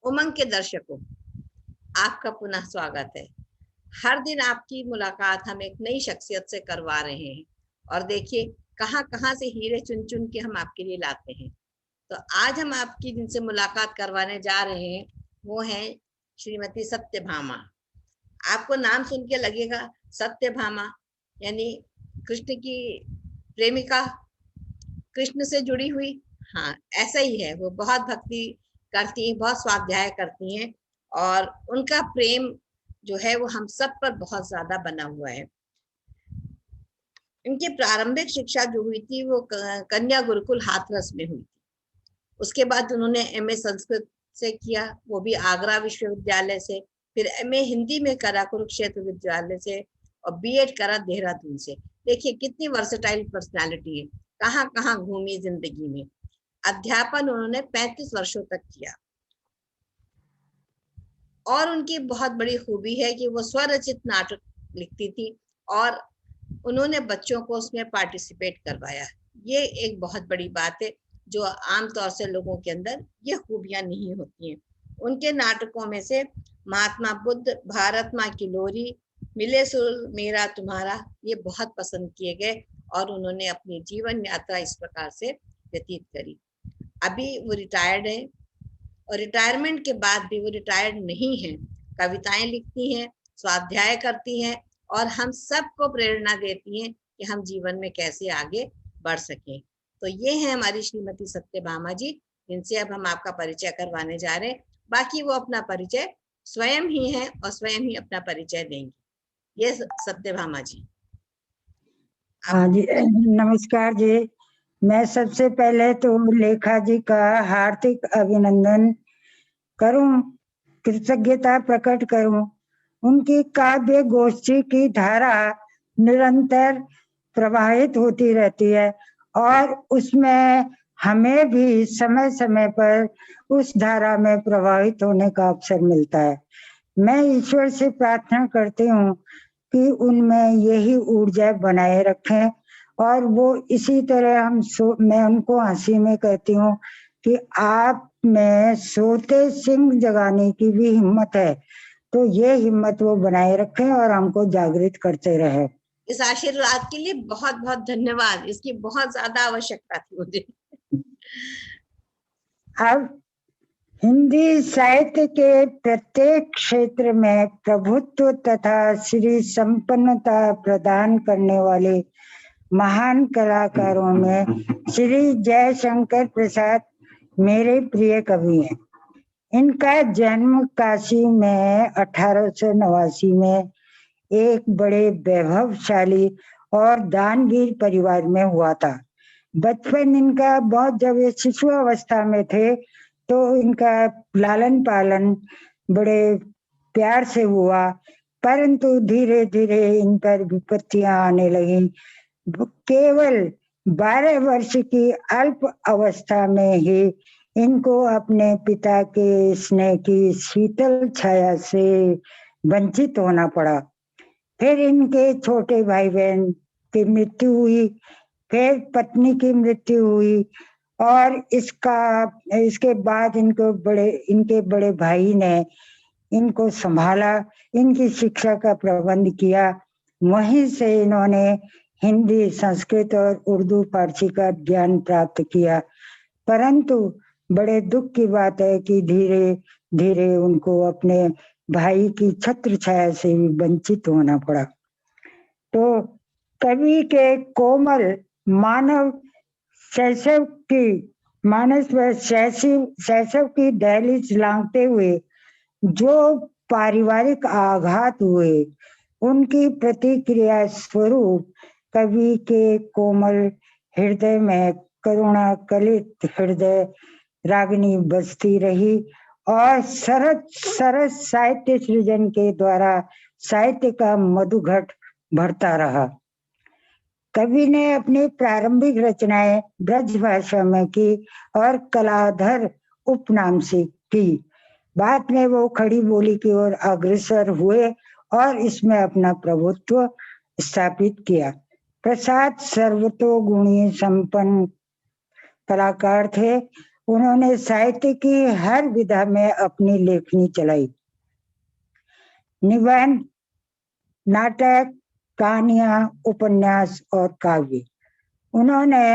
उमंग के दर्शकों, आपका पुनः स्वागत है। हर दिन आपकी मुलाकात हम एक नई शख्सियत से करवा रहे हैं और देखिए कहाँ कहाँ से हीरे चुन चुन के हम आपके लिए लाते हैं। तो आज हम आपकी जिनसे मुलाकात करवाने जा रहे हैं वो हैं श्रीमती सत्यभामा। आपको नाम सुन के लगेगा सत्यभामा यानी कृष्ण की प्रेमिका, कृष्ण से जुड़ी हुई। हाँ, ऐसा ही है। वो बहुत भक्ति करती हैं, बहुत स्वाध्याय करती हैं और उनका प्रेम जो है वो हम सब पर बहुत ज्यादा बना हुआ है। इनकी प्रारंभिक शिक्षा जो हुई थी वो कन्या गुरुकुल हाथरस में हुई थी। उसके बाद उन्होंने एमए संस्कृत से किया, वो भी आगरा विश्वविद्यालय से। फिर एमए हिंदी में करा कुरुक्षेत्र विद्यालय से और बीएड करा देहरादून से। देखिए कितनी वर्सेटाइल पर्सनालिटी है, कहाँ कहाँ घूमी जिंदगी में। अध्यापन उन्होंने 35 वर्षों तक किया और उनकी बहुत बड़ी खूबी है कि वो स्वरचित नाटक लिखती थी और उन्होंने बच्चों को उसमें पार्टिसिपेट करवाया। ये एक बहुत बड़ी बात है जो आमतौर से लोगों के अंदर ये खूबियां नहीं होती हैं। उनके नाटकों में से महात्मा बुद्ध, भारत माँ की लोरी, मिले सुर मेरा तुम्हारा, ये बहुत पसंद किए गए और उन्होंने अपनी जीवन यात्रा इस प्रकार से व्यतीत करी। अभी वो रिटायर्ड है और रिटायरमेंट के बाद भी वो रिटायर्ड नहीं है। कविताएं लिखती हैं, स्वाध्याय करती हैं और हम सबको प्रेरणा देती हैं कि हम जीवन में कैसे आगे बढ़ सकें। तो ये है हमारी श्रीमती सत्यभामा जी, जिनसे अब हम आपका परिचय करवाने जा रहे हैं। बाकी वो अपना परिचय स्वयं ही है और स्वयं ही अपना परिचय देंगी। ये सत्यभामा जी हाँ आप। जी, नमस्कार जी। मैं सबसे पहले तो लेखा जी का हार्दिक अभिनंदन करूं, कृतज्ञता प्रकट करूं। उनकी काव्य गोष्ठी की धारा निरंतर प्रवाहित होती रहती है और उसमें हमें भी समय समय पर उस धारा में प्रवाहित होने का अवसर मिलता है। मैं ईश्वर से प्रार्थना करती हूँ कि उनमें यही ऊर्जा बनाए रखें और वो इसी तरह मैं उनको हंसी में कहती हूँ कि आप में सोते सिंह जगाने की भी हिम्मत है, तो ये हिम्मत वो बनाए रखें और हमको जागृत करते रहे। इस आशीर्वाद के लिए बहुत बहुत धन्यवाद। इसकी बहुत ज्यादा आवश्यकता थी मुझे। अब हिंदी साहित्य के प्रत्येक क्षेत्र में प्रभुत्व तथा श्री संपन्नता प्रदान करने वाले महान कलाकारों में श्री जयशंकर प्रसाद मेरे प्रिय कवि हैं। इनका जन्म काशी में 1889 में एक बड़े वैभवशाली और दानवीर परिवार में हुआ था। बचपन इनका बहुत, जब ये शिशु अवस्था में थे तो इनका लालन पालन बड़े प्यार से हुआ, परंतु धीरे धीरे इन पर विपत्तियां आने लगी। केवल 12 वर्ष की अल्प अवस्था में ही इनको अपने पिता के स्नेह की शीतल छाया से वंचित होना पड़ा। फिर इनके छोटे भाई बहन की मृत्यु हुई, फिर पत्नी की मृत्यु हुई और इसके बाद इनके बड़े भाई ने इनको संभाला, इनकी शिक्षा का प्रबंध किया। वहीं से इन्होंने हिंदी, संस्कृत और उर्दू, फारसी का ज्ञान प्राप्त किया। परंतु बड़े दुख की बात है कि धीरे धीरे उनको अपने भाई की छत्र छाया से भी वंचित होना पड़ा। तो कवि के कोमल मानव शैशव की मानस व शैशव की दहलीज लांघते हुए जो पारिवारिक आघात हुए, उनकी प्रतिक्रिया स्वरूप कवि के कोमल हृदय में करुणा कलित हृदय रागिनी बसती रही और सरस साहित्य सृजन के द्वारा साहित्य का मधुघट भरता रहा। कवि ने अपनी प्रारंभिक रचनाएं ब्रज भाषा में की और कलाधर उपनाम से की। बाद में वो खड़ी बोली की ओर अग्रसर हुए और इसमें अपना प्रभुत्व स्थापित किया। प्रसाद सर्वतोगुणी संपन्न कलाकार थे। उन्होंने साहित्य की हर विधा में अपनी लेखनी चलाई। निबंध, नाटक, कहानियां, उपन्यास और काव्य। उन्होंने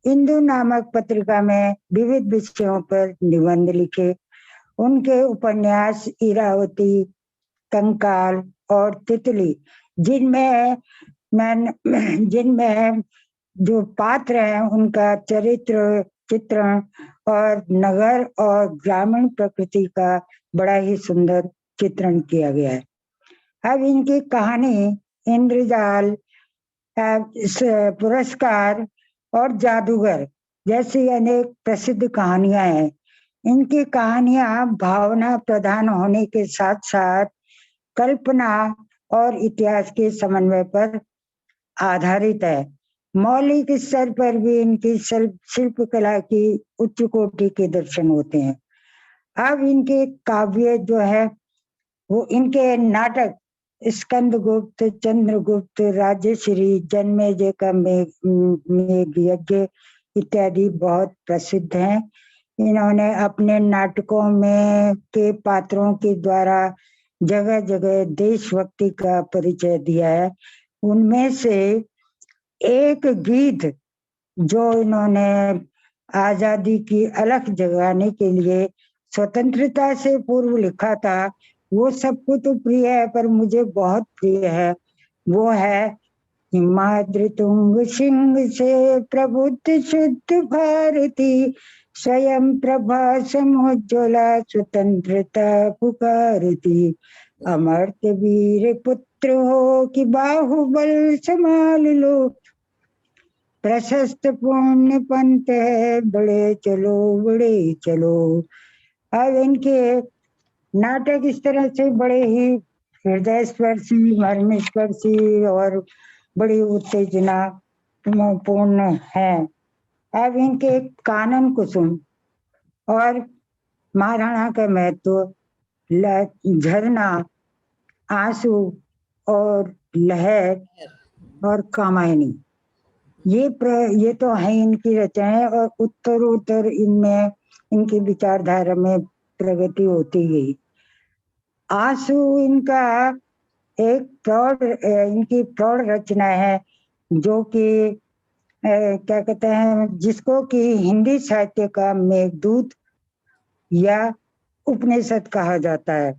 इंदु नामक पत्रिका में विविध विषयों पर निबंध लिखे। उनके उपन्यास इरावती, कंकाल और तितली, जिनमें जो पात्र हैं उनका चरित्र चित्रण और नगर और ग्रामीण प्रकृति का बड़ा ही सुंदर चित्रण किया गया है। अब इनकी कहानी इंद्रजाल, पुरस्कार और जादूगर जैसी अनेक प्रसिद्ध कहानियां हैं। इनकी कहानियां भावना प्रधान होने के साथ साथ कल्पना और इतिहास के समन्वय पर आधारित है। मौलिक स्तर पर भी इनकी शिल्प कला की उच्च कोटि के दर्शन होते हैं। अब इनके काव्य जो है वो इनके नाटक स्कंदगुप्त, चंद्रगुप्त, राजश्री, जन्मेजय का मेघ यज्ञ इत्यादि बहुत प्रसिद्ध हैं। इन्होंने अपने नाटकों में के पात्रों के द्वारा जगह जगह देशभक्ति का परिचय दिया है। उनमें से एक गीत जो इन्होंने आजादी की अलख जगाने के लिए स्वतंत्रता से पूर्व लिखा था, वो सबको तो प्रिय है पर मुझे बहुत प्रिय है। वो है हिमाद्रि तुंग सिंह से प्रबुद्ध शुद्ध भारती, स्वयं प्रभा समुज्ज्वला स्वतंत्रता पुकारती। अमर्त्य वीर पुत्र हो कि बाहुबल संभाल लो, प्रशस्त पुण्य पंथ है बड़े चलो बड़े चलो। अब इनके नाटक इस तरह से बड़े ही हृदय स्पर्शी, मर्मस्पर्शी और बड़ी उत्तेजना पूर्ण है। अब इनके कानन कुसुम और महाराणा का महत्व, झरना, आंसू और लहर और कामायनी, ये तो है इनकी रचनाएं। और उत्तरोत्तर इनमें इनकी विचारधारा में प्रगति होती गई। आंसू इनका एक इनकी प्रौढ़ रचना है जो कि क्या कहते हैं, जिसको कि हिंदी साहित्य का मेघदूत या उपनिषद कहा जाता है।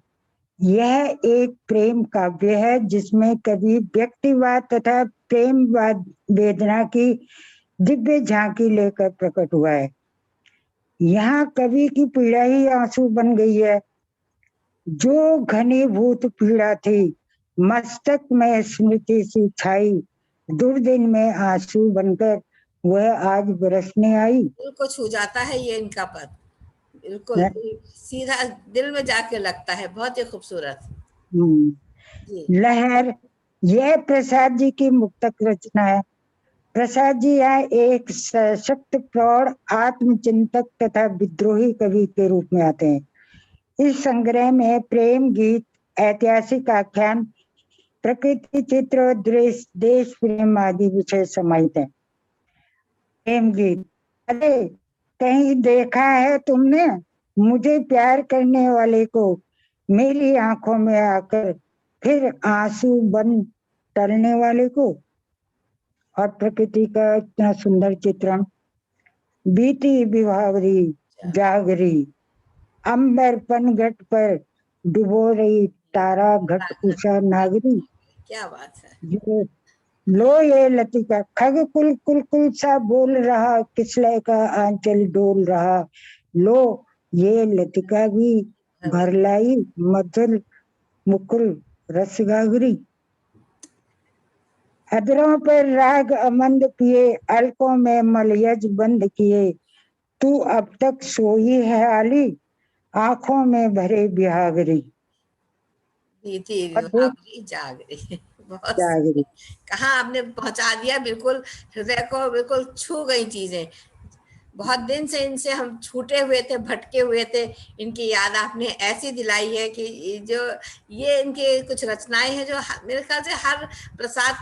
यह एक प्रेम काव्य है जिसमें कवि व्यक्तिवाद तथा प्रेमवाद वेदना की दिव्य झांकी लेकर प्रकट हुआ है। यहाँ कवि की पीड़ा ही आंसू बन गई है। जो घनीभूत पीड़ा थी मस्तक में स्मृति सी छाई, दुर्दिन में आंसू बनकर वह आज बरसने आई। दिल को छू जाता है ये इनका पद, बिल्कुल सीधा दिल में जाके लगता है। बहुत ही खूबसूरत। लहर, यह प्रसाद जी की मुक्तक रचना है। प्रसाद जी यहाँ एक सशक्त प्रौढ़ आत्मचिंतक तथा विद्रोही कवि के रूप में आते हैं। इस संग्रह में प्रेम गीत, ऐतिहासिक आख्यान, प्रकृति चित्र, देश प्रेम आदि विषय समाहित है। प्रेम गीत, अरे कहीं देखा है तुमने मुझे प्यार करने वाले को, मेरी आंखों में आकर फिर आंसू बन टलने वाले को। और प्रकृति का इतना सुंदर चित्रण, बीती विभावरी जागरी, अंबर पनघट पर डुबो रही तारा घट उषा नागरी। क्या बात है। लो ये लतिका, खग कुल कुल कुल सा बोल रहा, किसलय का आंचल डोल रहा। लो ये लतिका भी भर लाई, मधुर मुकुल रस गागरी। अधरों पर राग अमंद पिए, अलकों में मलयज बंद किए। तू अब तक सोई है आली, आंखों में भरे बिहागरी। जागरी बहुत कहाँ आपने पहुंचा दिया, बिल्कुल हृदय को बिल्कुल छू गई चीजें। बहुत दिन से इनसे हम छूटे हुए थे, भटके हुए थे। इनकी याद आपने ऐसी दिलाई है कि जो ये इनके कुछ रचनाएं हैं जो मेरे ख्याल से हर प्रसाद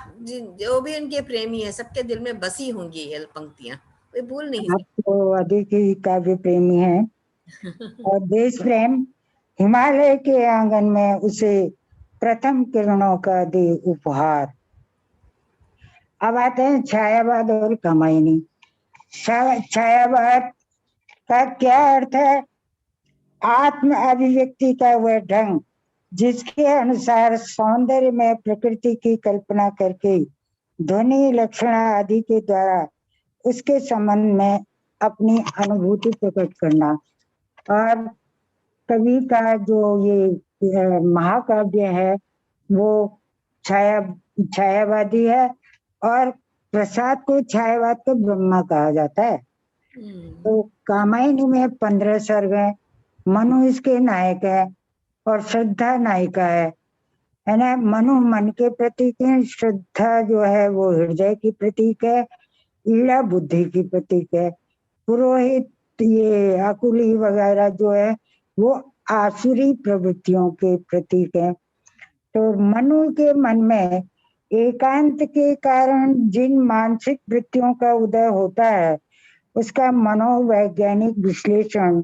जो भी इनके प्रेमी है सबके दिल में बसी होंगी ये पंक्तियां। वे भूल नहीं आप तो अधिक ही काव्य प्रेमी हैं। सकते। और देश प्रेम, हिमालय के आंगन में उसे प्रथम किरणों का दे उपहार। अब आते हैं छायावाद और कामायनी। छायावाद का क्या अर्थ है? आत्म अभिव्यक्ति का वह ढंग जिसके अनुसार सौंदर्य में प्रकृति की कल्पना करके ध्वनि, लक्षण आदि के द्वारा उसके संबंध में अपनी अनुभूति प्रकट करना। और कवि का जो ये महाकाव्य है वो छायावादी है। और प्रसाद को छायावाद का ब्रह्मा कहा जाता है। तो कामायनी में 15 सर्ग है। मनु इसके नायक है और श्रद्धा नायिका है ना। मनु मन के प्रतीक है, श्रद्धा जो है वो हृदय की प्रतीक है, ईड़ा बुद्धि की प्रतीक है, पुरोहित ये आकुली वगैरह जो है वो आसुरी प्रवृत्तियों के प्रतीक है। तो मनु के मन में एकांत के कारण जिन मानसिक वृत्तियों का उदय होता है उसका मनोवैज्ञानिक विश्लेषण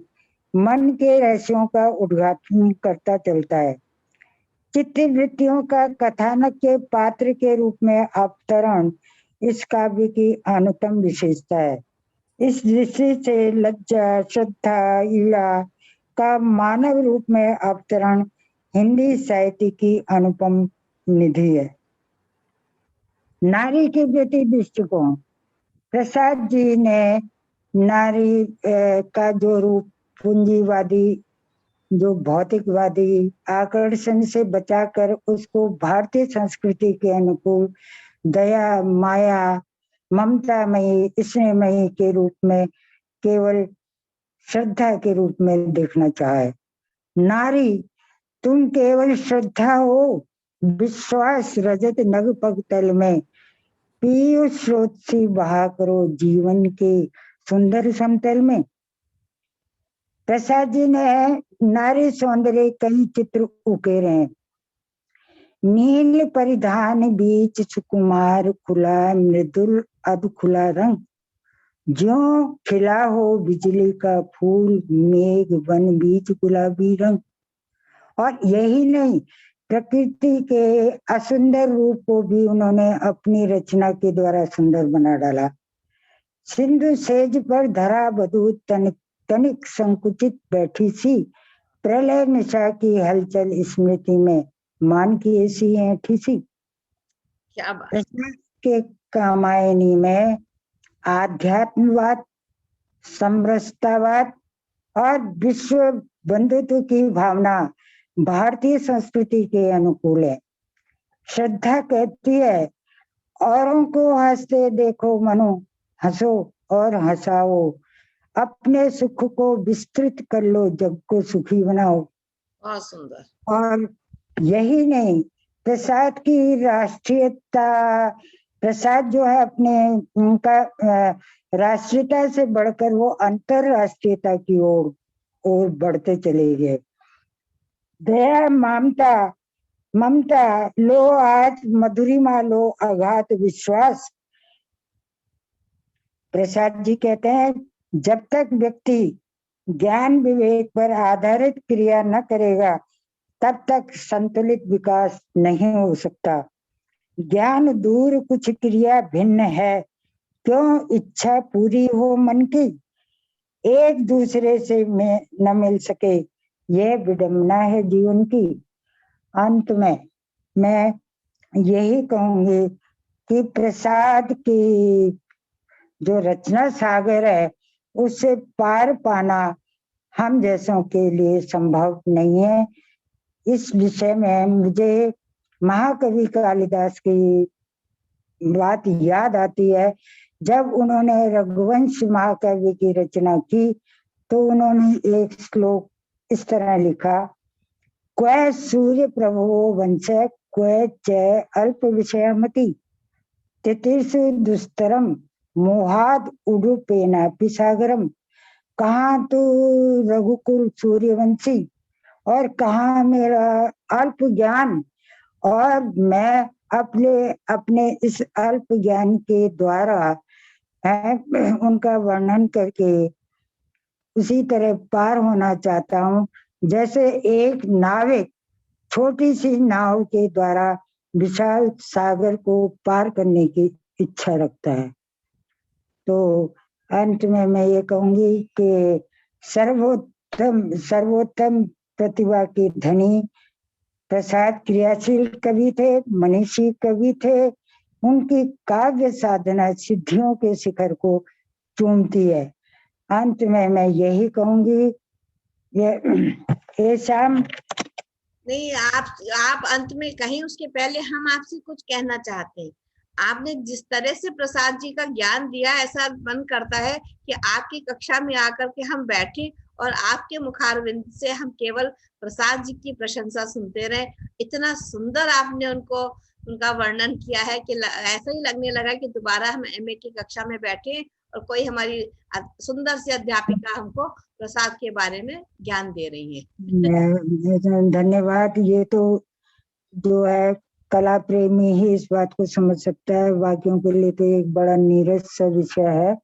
मन के रहस्यों का उद्घाटन करता चलता है। चित्त वृत्तियों का कथानक के पात्र के रूप में अवतरण इस काव्य की अन्यतम विशेषता है। इस दृष्टि से लज्जा, श्रद्धा, ईड़ा का मानव रूप में अवतरण हिंदी साहित्य की अनुपम निधि है। नारी के प्रति दृष्टिकोण। प्रसाद जी ने नारी का जो रूप पूंजीवादी, जो भौतिकवादी आकर्षण से बचाकर उसको भारतीय संस्कृति के अनुकूल दया, माया, ममतामयी, स्नेहमयी के रूप में केवल श्रद्धा के रूप में देखना चाहे। नारी तुम केवल श्रद्धा हो, विश्वास रजत नग पग तल में, पीयूष स्रोत से बहा करो जीवन के सुंदर समतल में। प्रसाद जी ने नारी सौंदर्य कई चित्र उकेरे हैं। नील परिधान बीच सुकुमार खुला मृदुल अधखुला रंग, ज्यों खिला हो बिजली का फूल मेघ बन बीच गुलाबी रंग। और यही नहीं, प्रकृति के असुंदर रूप को भी उन्होंने अपनी रचना के द्वारा सुंदर बना डाला। सिंधु सेज पर धरा बधू तनिक संकुचित बैठी सी, प्रलय निशा की हलचल स्मृति में मान की ऐसी ऐठी सी। क्या बात। प्रसाद के कामायनी में आध्यात्मवाद, समरसतावाद और विश्व बंधुत्व की भावना भारतीय संस्कृति के अनुकूल है। श्रद्धा कहती है, औरों को हंसते देखो मनु, हंसो और हंसाओ, अपने सुख को विस्तृत कर लो, जग को सुखी बनाओ। बहुत सुंदर। और यही नहीं, प्रसाद की राष्ट्रीयता, प्रसाद जो है अपने उनका राष्ट्रीयता से बढ़कर वो अंतरराष्ट्रीयता की ओर बढ़ते चले गए। दया, ममता लो आज मधुरिमा लो अगाध विश्वास। प्रसाद जी कहते हैं, जब तक व्यक्ति ज्ञान विवेक पर आधारित क्रिया न करेगा तब तक संतुलित विकास नहीं हो सकता। ज्ञान दूर कुछ क्रिया भिन्न है, क्यों इच्छा पूरी हो मन की, एक दूसरे से न मिल सके, यह विडंबना है जीवन की। अंत में मैं यही कहूंगी कि प्रसाद की जो रचना सागर है उससे पार पाना हम जैसों के लिए संभव नहीं है। इस विषय में मुझे महाकवि कालिदास की बात याद आती है। जब उन्होंने रघुवंश महाकाव्य की रचना की तो उन्होंने एक श्लोक इस तरह लिखा, क्वै सूर्य प्रभो वंश क्वै च अल्प विषयमति, तितिर्षु दुस्तरम मोहाद उडुपेना पिसागरम। कहाँ तो रघुकुल सूर्यवंशी और कहाँ मेरा अल्प ज्ञान, और मैं अपने इस अल्प ज्ञान के द्वारा है, उनका वर्णन करके उसी तरह पार होना चाहता हूँ जैसे एक नाविक छोटी सी नाव के द्वारा विशाल सागर को पार करने की इच्छा रखता है। तो अंत में मैं ये कहूंगी कि सर्वोत्तम प्रतिभा के धनी प्रसाद क्रियाशील कवि थे, मनीषी कवि थे। उनकी काव्य साधना सिद्धियों के शिखर को चूमती है। अंत में मैं यही कहूंगी, ये शाम नहीं, आप अंत में कहीं, उसके पहले हम आपसे कुछ कहना चाहते हैं। आपने जिस तरह से प्रसाद जी का ज्ञान दिया, ऐसा मन करता है कि आपकी कक्षा में आकर के हम बैठे और आपके मुखारविंद से हम केवल प्रसाद जी की प्रशंसा सुनते रहे। इतना सुंदर आपने उनका वर्णन किया है कि ऐसा ही लगने लगा कि दोबारा हम एमए की कक्षा में बैठे और कोई हमारी सुंदर सी अध्यापिका हमको प्रसाद के बारे में ज्ञान दे रही है। धन्यवाद। ये तो जो है कला प्रेमी ही इस बात को समझ सकता है, बाकियों के लिए तो एक बड़ा नीरस सा विषय है।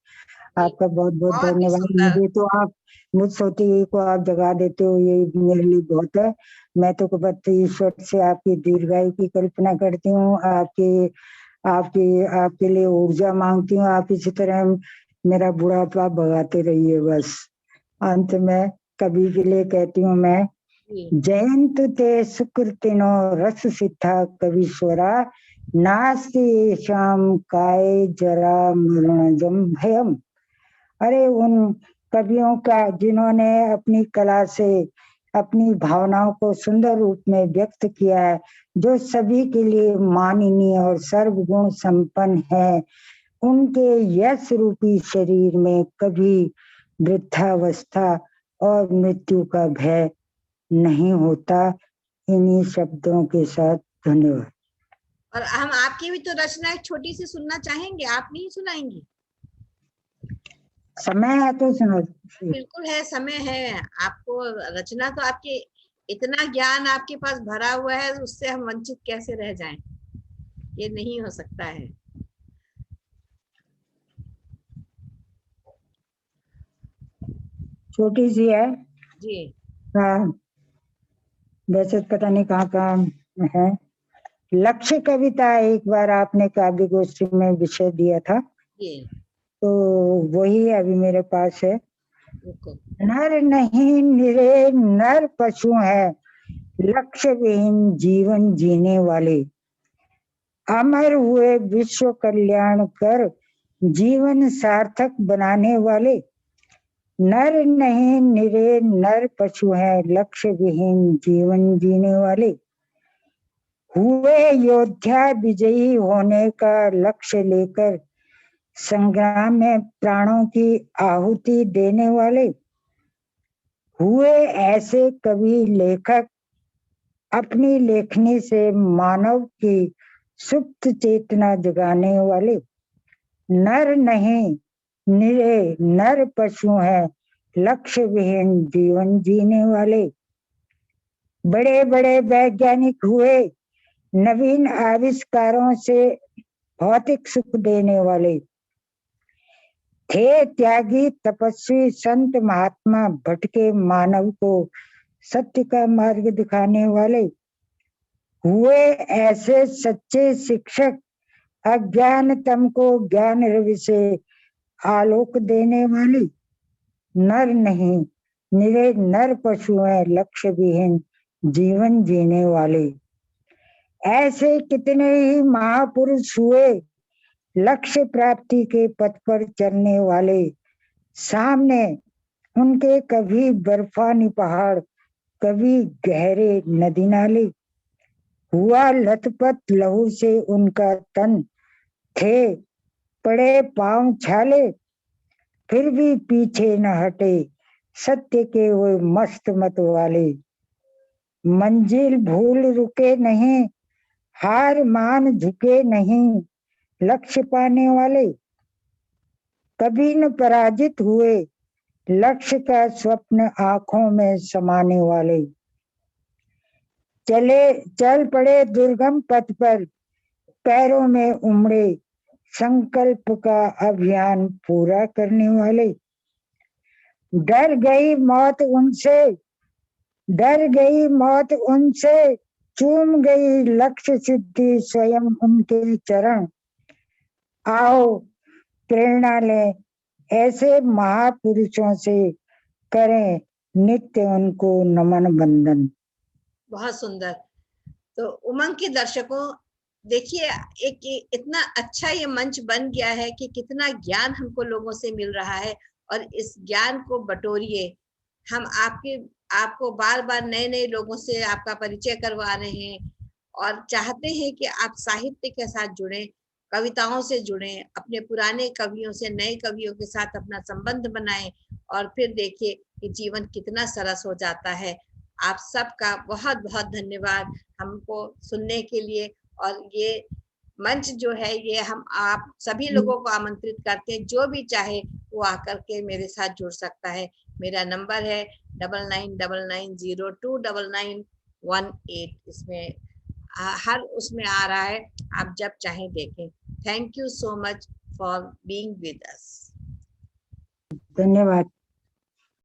आपका बहुत बहुत धन्यवाद। मुझे तो आप मुझ सोती को आप जगा देते हो, ये मेरे लिए बहुत है। मैं तो ईश्वर से आपकी दीर्घायु की कल्पना करती हूँ, आपके लिए ऊर्जा मांगती हूँ। आप इसी तरह मेरा बुढ़ापा भगाते रहिए बस। अंत में कवि के लिए कहती हूँ मैं, जयंत ते सुकृतिनो रस सिद्धा कवीश्वरा, नास्ति शाम काय जरा मरणजम भयम। अरे उन कवियों का जिन्होंने अपनी कला से अपनी भावनाओं को सुंदर रूप में व्यक्त किया है, जो सभी के लिए माननीय और सर्वगुण संपन्न है, उनके यश रूपी शरीर में कभी वृद्धावस्था और मृत्यु का भय नहीं होता। इन्हीं शब्दों के साथ धन्यवाद। और हम आपकी भी तो रचना एक छोटी सी सुनना चाहेंगे, आप नहीं सुनाएंगी? समय है तो सुनो। बिल्कुल है, समय है। आपको रचना तो आपके, इतना ज्ञान आपके पास भरा हुआ है, उससे हम वंचित कैसे रह जाएं? ये नहीं हो सकता है। छोटी सी है जी। हाँ, वैसे पता नहीं कहाँ है। लक्ष्य कविता एक बार आपने काव्य गोष्ठी में विषय दिया था, तो वही अभी मेरे पास है। नर नहीं निरे नर पशु है, लक्ष्य विहीन जीवन जीने वाले, अमर हुए विश्व कल्याण कर जीवन सार्थक बनाने वाले। नर नहीं निरे नर पशु है, लक्ष्य विहीन जीवन जीने वाले, हुए योद्धा विजयी होने का लक्ष्य लेकर संग्राम में प्राणों की आहुति देने वाले, हुए ऐसे कवि लेखक अपनी लेखनी से मानव की सुप्त चेतना जगाने वाले। नर नहीं निरे नर पशु है, लक्ष्य विहीन जीवन जीने वाले। बड़े बड़े वैज्ञानिक हुए, नवीन आविष्कारों से भौतिक सुख देने वाले, थे त्यागी तपस्वी संत महात्मा भटके मानव को सत्य का मार्ग दिखाने वाले, हुए ऐसे सच्चे शिक्षक अज्ञानतम को ज्ञान रवि से आलोक देने वाले। नर नहीं निरे नर पशु है, लक्ष्य विहीन जीवन जीने वाले। ऐसे कितने ही महापुरुष हुए, लक्ष्य प्राप्ति के पथ पर चलने वाले, सामने उनके कभी बर्फानी पहाड़, कभी गहरे नदी नाले, हुआ लथपथ लहू से उनका तन, थे पड़े पांव छाले, फिर भी पीछे न हटे सत्य के वो मस्त मत वाले। मंजिल भूल रुके नहीं, हार मान झुके नहीं, लक्ष्य पाने वाले, कभी न पराजित हुए, लक्ष्य का स्वप्न आंखों में समाने वाले। चल पड़े दुर्गम पथ पर, पैरों में उमड़े संकल्प का अभियान पूरा करने वाले। डर गई मौत उनसे, चूम गई लक्ष्य सिद्धि स्वयं उनके चरण। आओ प्रेरणा लें ऐसे महापुरुषों से, करें नित्य उनको नमन बंदन। बहुत सुंदर। तो उमंग के दर्शकों, देखिए एक इतना अच्छा ये मंच बन गया है कि कितना ज्ञान हमको लोगों से मिल रहा है, और इस ज्ञान को बटोरिए। हम आपको बार बार नए नए लोगों से आपका परिचय करवा रहे हैं, और चाहते हैं कि आप साहित्य के साथ जुड़ें, कविताओं से जुड़ें, अपने पुराने कवियों से नए कवियों के साथ अपना संबंध बनाएं, और फिर देखिए कि जीवन कितना सरस हो जाता है। आप सबका बहुत बहुत धन्यवाद हमको सुनने के लिए। और ये मंच जो है, ये हम आप सभी लोगों को आमंत्रित करते हैं, जो भी चाहे वो आकर के मेरे साथ जुड़ सकता है। मेरा नंबर है 9999029918। इसमें हर उसमें आ रहा है, आप जब चाहें देखें। Thank you so much for being with us. धन्यवाद।